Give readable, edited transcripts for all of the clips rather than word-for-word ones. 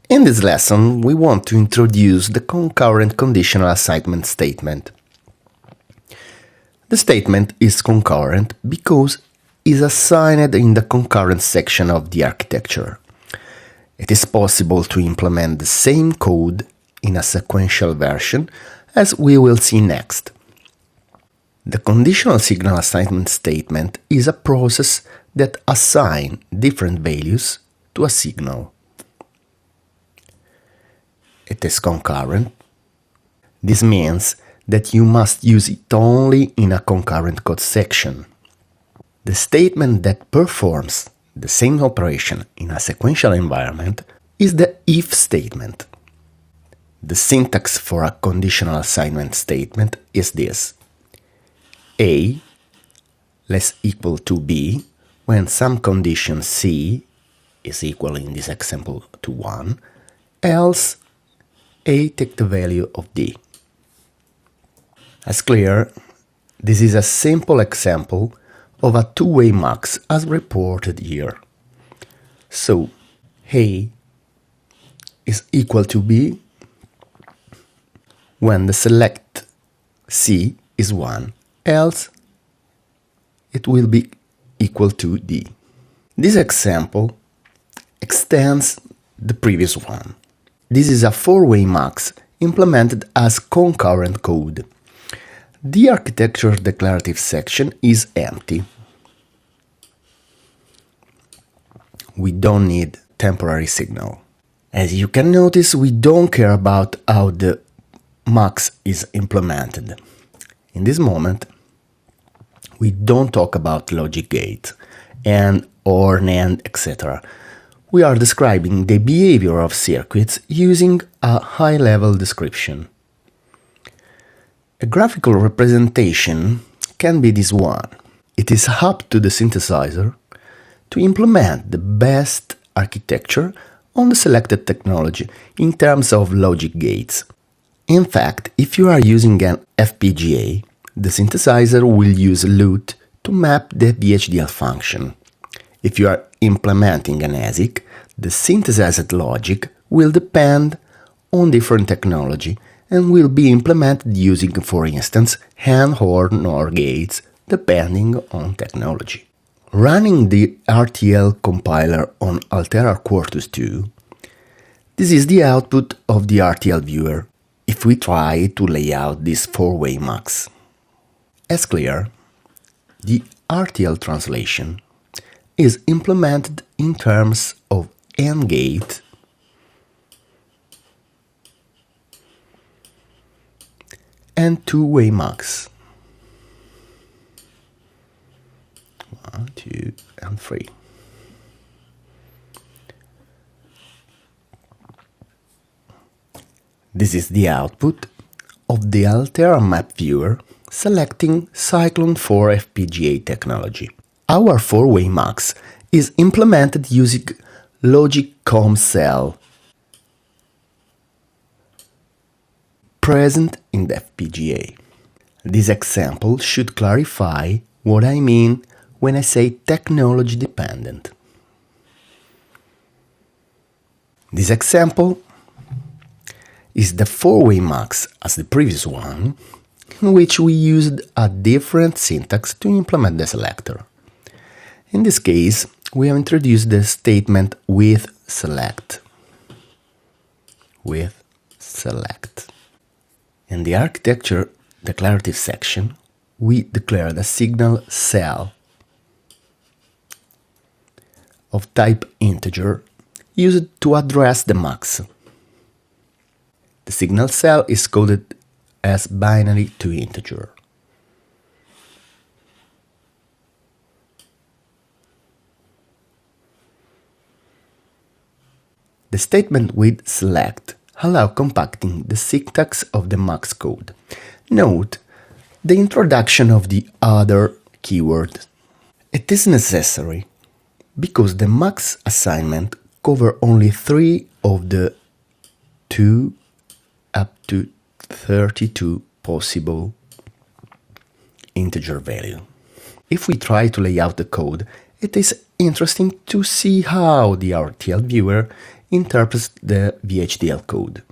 In this lesson, we want to introduce the concurrent conditional assignment statement. The statement is concurrent because it is assigned in the concurrent section of the architecture. It is possible to implement the same code in a sequential version, as we will see next. The conditional signal assignment statement is a process that assigns different values to a signal. It is concurrent. This means that you must use it only in a concurrent code section. The statement that performs the same operation in a sequential environment is the if statement. The syntax for a conditional assignment statement is this: A less equal to B when some condition C is equal, in this example, to 1, else A take the value of D. As clear, this is a simple example of a two-way mux as reported here. So, A is equal to B when the select C is 1, else it will be equal to D. This example extends the previous one. This is a four-way mux implemented as concurrent code. The architecture declarative section is empty. We don't need temporary signal. As you can notice, we don't care about how the mux is implemented. In this moment, we don't talk about logic gates, and, or, NAND, etc. We are describing the behavior of circuits using a high-level description. A graphical representation can be this one. It is up to the synthesizer to implement the best architecture on the selected technology in terms of logic gates. In fact, if you are using an FPGA, the synthesizer will use LUT to map the vhdl function. If you are implementing an ASIC, the synthesized logic will depend on different technology and will be implemented using, for instance, AND or NOR gates, depending on technology. Running the RTL compiler on Altera Quartus 2, this is the output of the RTL viewer if we try to lay out this four-way mux. As clear, the RTL translation is implemented in terms of AND gate and two-way mux. 1, 2, and 3. This is the output of the Altera map viewer selecting Cyclone 4 FPGA technology. Our four-way mux is implemented using logic COM cell present in the FPGA. This example should clarify what I mean when I say technology dependent. This example is the four-way mux as the previous one, in which we used a different syntax to implement the selector. In this case, we have introduced the statement with select. With select. In the architecture declarative section, we declared a signal cell of type integer used to address the mux. The signal cell is coded as binary to integer. The statement with select allows compacting the syntax of the mux code. Note the introduction of the other keyword. It is necessary because the mux assignment covers only 3 of the 2 up to 32 possible integer value. If we try to lay out the code, it is interesting to see how the RTL viewer interprets the vhdl code.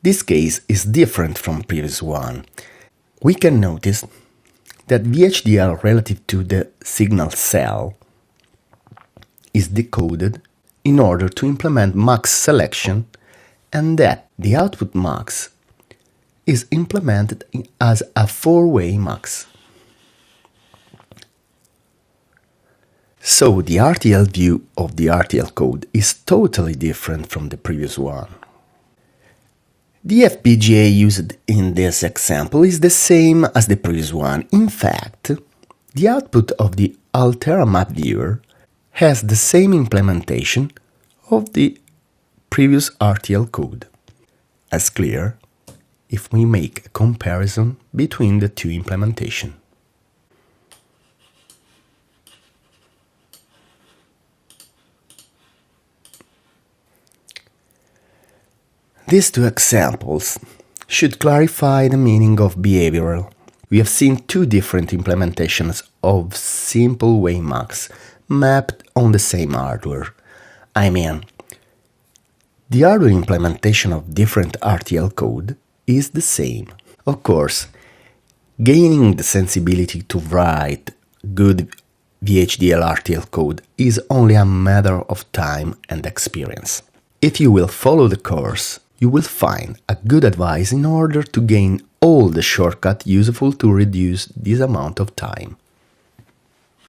This case is different from previous one. We can notice that vhdl relative to the signal cell is decoded in order to implement mux selection, and that the output mux is implemented as a four-way mux. So the RTL view of the RTL code is totally different from the previous one. The FPGA used in this example is the same as the previous one. In fact, the output of the Altera map viewer has the same implementation of the previous RTL code, as clear if we make a comparison between the two implementations. These two examples should clarify the meaning of behavioral. We have seen two different implementations of simple way mux mapped on the same hardware. I mean, the hardware implementation of different RTL code is the same. Of course, gaining the sensibility to write good vhdl RTL code is only a matter of time and experience. If you will follow the course, you will find a good advice in order to gain all the shortcuts useful to reduce this amount of time.